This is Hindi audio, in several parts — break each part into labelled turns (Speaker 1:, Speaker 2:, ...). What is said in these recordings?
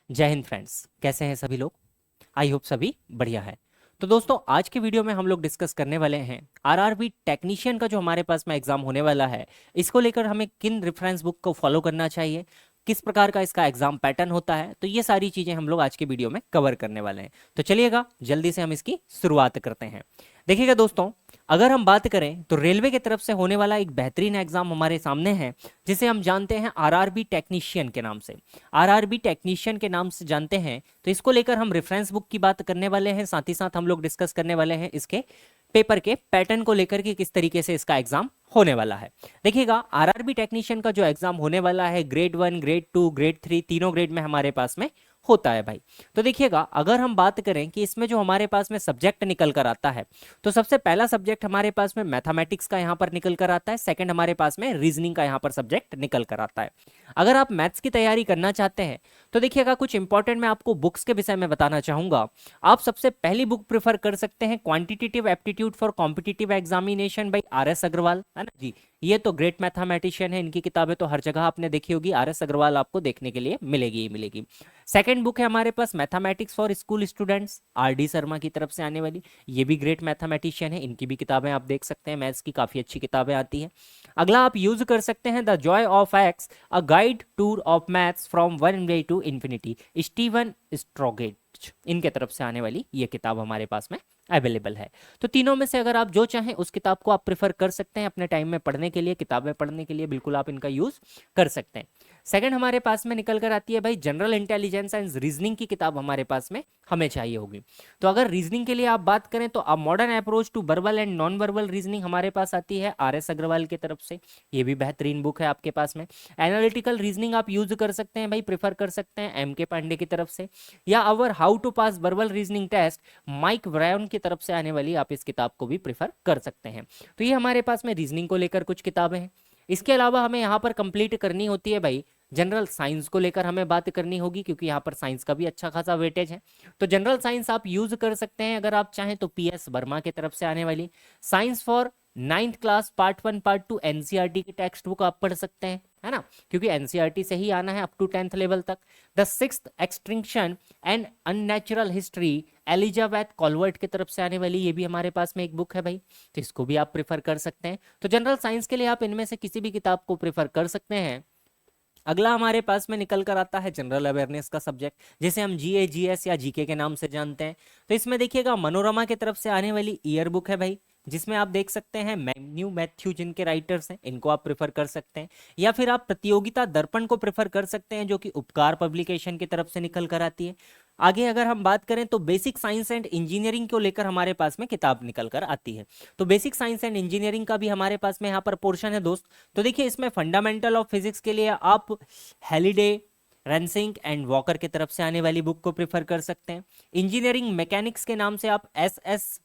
Speaker 1: जय हिंद फ्रेंड्स, कैसे हैं सभी लोग। आई होप सभी बढ़िया है। तो दोस्तों, आज के वीडियो में हम लोग डिस्कस करने वाले हैं आरआरबी टेक्नीशियन का जो हमारे पास में एग्जाम होने वाला है, इसको लेकर हमें किन रेफरेंस बुक को फॉलो करना चाहिए, किस प्रकार का इसका एग्जाम पैटर्न होता है। तो ये सारी चीजें हम लोग आज के वीडियो में कवर करने वाले हैं। तो चलिएगा जल्दी से हम इसकी शुरुआत करते हैं। देखिएगा दोस्तों, अगर हम बात करें तो रेलवे की तरफ से होने वाला एक बेहतरीन एग्जाम हमारे सामने है, जिसे हम जानते हैं आरआरबी टेक्नीशियन के नाम से। आरआरबी टेक्नीशियन के नाम से जानते हैं, तो इसको लेकर हम रेफरेंस बुक की बात करने वाले हैं, साथ ही साथ हम लोग डिस्कस करने वाले हैं इसके पेपर के पैटर्न को लेकर के, किस तरीके से इसका एग्जाम होने वाला है। देखिएगा, आरआरबी टेक्नीशियन का जो एग्जाम होने वाला है, ग्रेड 1, ग्रेड 2, ग्रेड 3, तीनों ग्रेड में हमारे पास में होता है भाई। तो देखिएगा, अगर हम बात करें कि इसमें जो हमारे पास में सब्जेक्ट निकल कर आता है, तो सबसे पहला सब्जेक्ट हमारे पास में मैथमेटिक्स का यहाँ पर निकल कर आता है। सेकंड हमारे पास में रीजनिंग का यहाँ पर सब्जेक्ट निकल कर आता है। अगर आप मैथ्स की तैयारी करना चाहते हैं तो देखिएगा, कुछ इंपॉर्टेंट मैं आपको बुक्स के विषय में बताना चाहूंगा। आप सबसे पहली बुक प्रेफर कर सकते हैं quantitative aptitude for competitive examination by R S. Agarwal, है ना जी। ये तो ग्रेट मैथमेटिशियन है, इनकी किताबें तो हर जगह आपने देखी होगी, आर.एस. अग्रवाल आपको देखने के लिए मिलेगी ही मिलेगी। सेकंड बुक है हमारे पास mathematics for school students, R D. Sharma की तरफ से आने वाली। ये भी ग्रेट मैथमेटिशियन है, इनकी भी किताबें आप देख सकते हैं, मैथ्स की काफी अच्छी किताबें आती हैं। अगला आप यूज कर सकते हैं the joy of X, a guide tour of maths from one way to infinity, Steven Strogatz, इनके तरफ से आने वाली ये किताब हमारे पास में अवेलेबल है। तो तीनों में से अगर आप जो चाहें उस किताब को आप प्रेफर कर सकते हैं अपने टाइम में पढ़ने के लिए, किताबें पढ़ने के लिए बिल्कुल आप इनका यूज कर सकते हैं। सेकंड हमारे पास में निकल कर आती है भाई जनरल इंटेलिजेंस एंड रीजनिंग की किताब, हमारे पास में हमें चाहिए होगी। तो अगर रीजनिंग के लिए आप बात करें तो अब modern approach to verbal and non verbal reasoning हमारे पास आती है आर.एस. अग्रवाल की तरफ से। ये भी बेहतरीन बुक है आपके पास में। एनालिटिकल रीजनिंग आप यूज कर सकते हैं भाई, प्रेफर कर सकते हैं एम के पांडे की तरफ से, या our how to pass verbal reasoning test Mike Brian की तरफ से आने वाली आप इस किताब को भी प्रेफर कर सकते हैं। तो ये हमारे पास में रीजनिंग को लेकर कुछ किताबें हैं। इसके अलावा हमें यहाँ पर कंप्लीट करनी होती है भाई जनरल साइंस को लेकर हमें बात करनी होगी, क्योंकि यहाँ पर साइंस का भी अच्छा खासा वेटेज है। तो जनरल साइंस आप यूज कर सकते हैं अगर आप चाहें तो पीएस वर्मा की तरफ से आने वाली science for 9th class part 1 part 2 NCERT की टेक्स्ट बुक आप पढ़ सकते हैं, है ना, क्योंकि एनसीईआरटी से ही आना है अप टू 10th लेवल तक। The sixth extinction and unnatural history Elizabeth Kolbert की तरफ से आने वाली, ये भी हमारे पास में एक बुक है भाई, तो इसको भी आप प्रेफर कर सकते हैं। तो जनरल साइंस के लिए आप इनमें से किसी भी किताब को प्रेफर कर सकते हैं। अगला हमारे पास में निकल कर आता है जनरल अवेयरनेस का सब्जेक्ट, जिसे हम जीए जीएस या जीके के नाम से जानते हैं। तो इसमें देखिएगा मनोरमा की तरफ से आने वाली ईयर बुक है भाई, जिसमें आप देख सकते हैं मैन्यू मैथ्यू जिनके राइटर्स हैं, इनको आप प्रेफर कर सकते हैं। या फिर आप प्रतियोगिता दर्पण को प्रेफर कर सकते हैं, जो कि उपकार पब्लिकेशन की तरफ से निकल कर आती है। आगे अगर हम बात करें तो बेसिक साइंस एंड इंजीनियरिंग को लेकर हमारे पास में किताब निकल कर आती है। तो बेसिक साइंस एंड इंजीनियरिंग का भी हमारे पास में यहाँ पर पोर्शन है दोस्त। तो देखिए, इसमें फंडामेंटल ऑफ फिजिक्स के लिए आप हेलिडे, रेंसिंग एंड वॉकर की तरफ से आने वाली बुक को प्रेफर कर सकते हैं। इंजीनियरिंग मैकेनिक्स के नाम से आप एस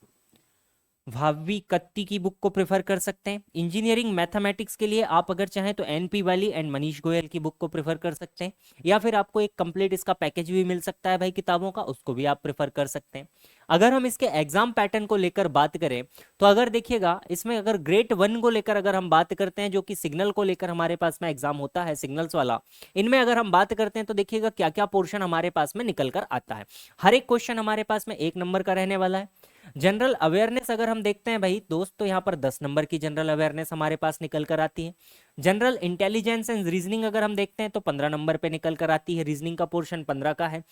Speaker 1: भावी कत्ती की बुक को प्रेफर कर सकते हैं। इंजीनियरिंग मैथमेटिक्स के लिए आप अगर चाहें तो एनपी वाली एंड मनीष गोयल की बुक को प्रेफर कर सकते हैं, या फिर आपको एक कंप्लीट इसका पैकेज भी मिल सकता है भाई किताबों का, उसको भी आप प्रेफर कर सकते हैं। अगर हम इसके एग्जाम पैटर्न को लेकर बात करें तो अगर देखिएगा, इसमें अगर ग्रेड 1 को लेकर अगर हम बात करते हैं, जो कि सिग्नल को लेकर हमारे पास में एग्जाम होता है, सिग्नल्स वाला, इनमें अगर हम बात करते हैं तो देखिएगा क्या क्या पोर्शन हमारे पास में निकल कर आता है। हर एक क्वेश्चन हमारे पास में 1 नंबर का रहने वाला है। जनरल अवेयरनेस अगर हम देखते हैं भाई दोस्त, तो यहाँ पर 10 नंबर की जनरल अवेयरनेस हमारे पास निकल कर आती है। जनरल इंटेलिजेंस एंड रीजनिंग अगर हम देखते हैं तो 15 नंबर पे निकल कर आती है, रीजनिंग का पोर्शन 15 का है।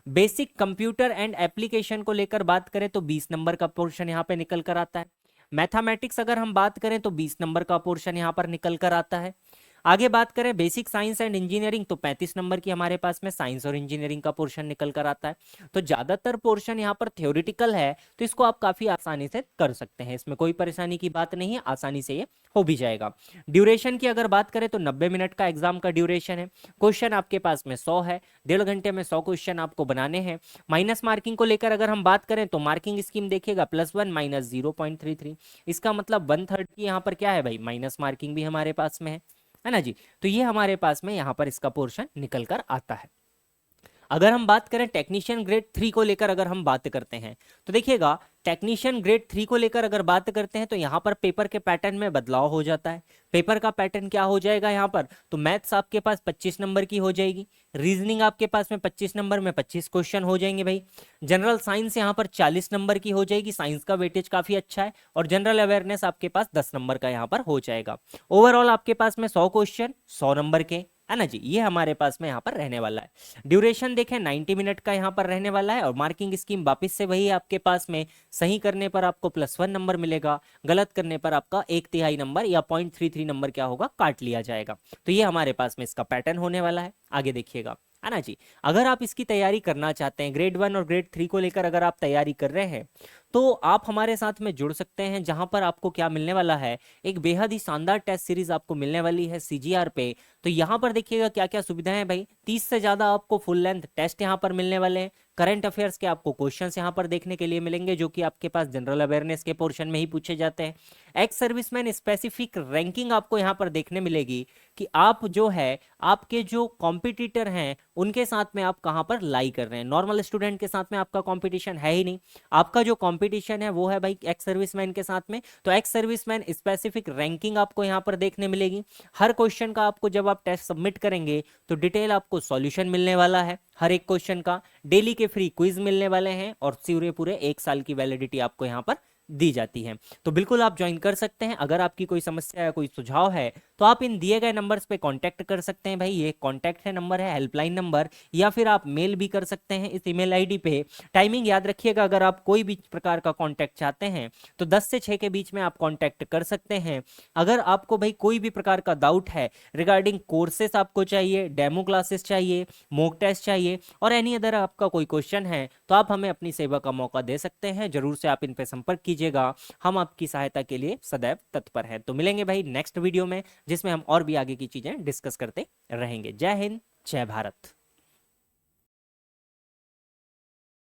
Speaker 1: बेसिक कंप्यूटर एंड एप्लीकेशन को लेकर बात करें तो 20 नंबर का पोर्शन यहाँ पे निकल कर आता है। मैथमेटिक्स अगर हम बात करें तो 20 नंबर का पोर्शन यहाँ पर निकल कर आता है। आगे बात करें बेसिक साइंस एंड इंजीनियरिंग, तो 35 नंबर की हमारे पास में साइंस और इंजीनियरिंग का पोर्शन निकल कर आता है। तो ज्यादातर पोर्शन यहाँ पर थ्योरेटिकल है, तो इसको आप काफी आसानी से कर सकते हैं, इसमें कोई परेशानी की बात नहीं है, आसानी से ये हो भी जाएगा। ड्यूरेशन की अगर बात करें तो 90 मिनट का एग्जाम का ड्यूरेशन है। क्वेश्चन आपके पास में 100 है, 1.5 घंटे में 100 क्वेश्चन आपको बनाने हैं। माइनस मार्किंग को लेकर अगर हम बात करें तो मार्किंग स्कीम देखिएगा +1 -0.33, इसका मतलब 1/3 की यहाँ पर क्या है भाई, माइनस मार्किंग भी हमारे पास में है ना जी। तो ये हमारे पास में यहाँ पर इसका पोर्शन निकल कर आता है। अगर हम बात करें टेक्नीशियन ग्रेड 3 को लेकर अगर हम बात करते हैं तो देखिएगा, टेक्नीशियन ग्रेड 3 को लेकर अगर बात करते हैं तो यहाँ पर पेपर के पैटर्न में बदलाव हो जाता है। पेपर का पैटर्न क्या हो जाएगा यहाँ पर, तो मैथ्स आपके पास 25 नंबर की हो जाएगी, रीजनिंग आपके पास में 25 नंबर में 25 क्वेश्चन हो जाएंगे भाई, जनरल साइंस यहाँ पर 40 नंबर की हो जाएगी, साइंस का वेटेज काफी अच्छा है, और जनरल अवेयरनेस आपके पास 10 नंबर का यहाँ पर हो जाएगा। ओवरऑल आपके पास में 100 क्वेश्चन 100 नंबर के, है ना जी, ये हमारे पास में यहाँ पर रहने वाला है। ड्यूरेशन देखें 90 मिनट का यहाँ पर रहने वाला है, और मार्किंग स्कीम वापस से वही आपके पास में, सही करने पर आपको +1 नंबर मिलेगा, गलत करने पर आपका 1/3 नंबर या 0.33 नंबर क्या होगा, काट लिया जाएगा। तो ये हमारे पास में इसका पैटर्न होने वाला है। आगे देखिएगा, है ना जी। अगर आप इसकी तैयारी करना चाहते हैं, ग्रेड 1 और ग्रेड 3 को लेकर अगर आप तैयारी कर रहे हैं, तो आप हमारे साथ में जुड़ सकते हैं, जहां पर आपको क्या मिलने वाला है, एक बेहद ही शानदार टेस्ट सीरीज आपको मिलने वाली है CGR पे। तो यहाँ पर देखिएगा क्या क्या सुविधाएं हैं भाई, 30 से ज्यादा आपको फुल लेंथ टेस्ट यहाँ पर मिलने वाले हैं, करंट अफेयर्स के आपको क्वेश्चंस यहाँ पर देखने के लिए मिलेंगे, जो कि आपके पास जनरल अवेयरनेस के पोर्शन में ही पूछे जाते हैं। एक्स सर्विसमैन स्पेसिफिक रैंकिंग आपको यहाँ पर देखने मिलेगी, कि आप जो है, आपके जो कॉम्पिटिटर हैं उनके साथ में आप कहाँ पर लाई कर रहे हैं। नॉर्मल स्टूडेंट के साथ में आपका कॉम्पिटिशन है ही नहीं, आपका जो कॉम्पिटिशन है वो है भाई एक्स सर्विसमैन के साथ में। तो एक्स सर्विसमैन स्पेसिफिक रैंकिंग आपको यहाँ पर देखने मिलेगी। हर क्वेश्चन का आपको जब आप टेस्ट सबमिट करेंगे तो डिटेल आपको सॉल्यूशन मिलने वाला है हर एक क्वेश्चन का, डेली के फ्री क्विज मिलने वाले हैं, और पूरे 1 साल की वैलिडिटी आपको यहाँ पर दी जाती है। तो बिल्कुल आप ज्वाइन कर सकते हैं। अगर आपकी कोई समस्या या कोई सुझाव है तो आप इन दिए गए नंबर्स पे कांटेक्ट कर सकते हैं भाई, ये कॉन्टैक्ट है नंबर है, हेल्पलाइन नंबर, या फिर आप मेल भी कर सकते हैं इस ईमेल आईडी पे। टाइमिंग याद रखिएगा, अगर आप कोई भी प्रकार का कांटेक्ट चाहते हैं तो 10 से 6 के बीच में आप कांटेक्ट कर सकते हैं। अगर आपको भाई कोई भी प्रकार का डाउट है रिगार्डिंग कोर्सेस आपको चाहिए, डेमो क्लासेस चाहिए, मॉक टेस्ट चाहिए, और एनी अदर आपका कोई क्वेश्चन है, तो आप हमें अपनी सेवा का मौका दे सकते हैं। जरूर से आप इन पे संपर्क कीजिएगा, हम आपकी सहायता के लिए सदैव तत्पर हैं। तो मिलेंगे भाई नेक्स्ट वीडियो में, जिसमें हम और भी आगे की चीजें डिस्कस करते रहेंगे। जय हिंद, जय भारत।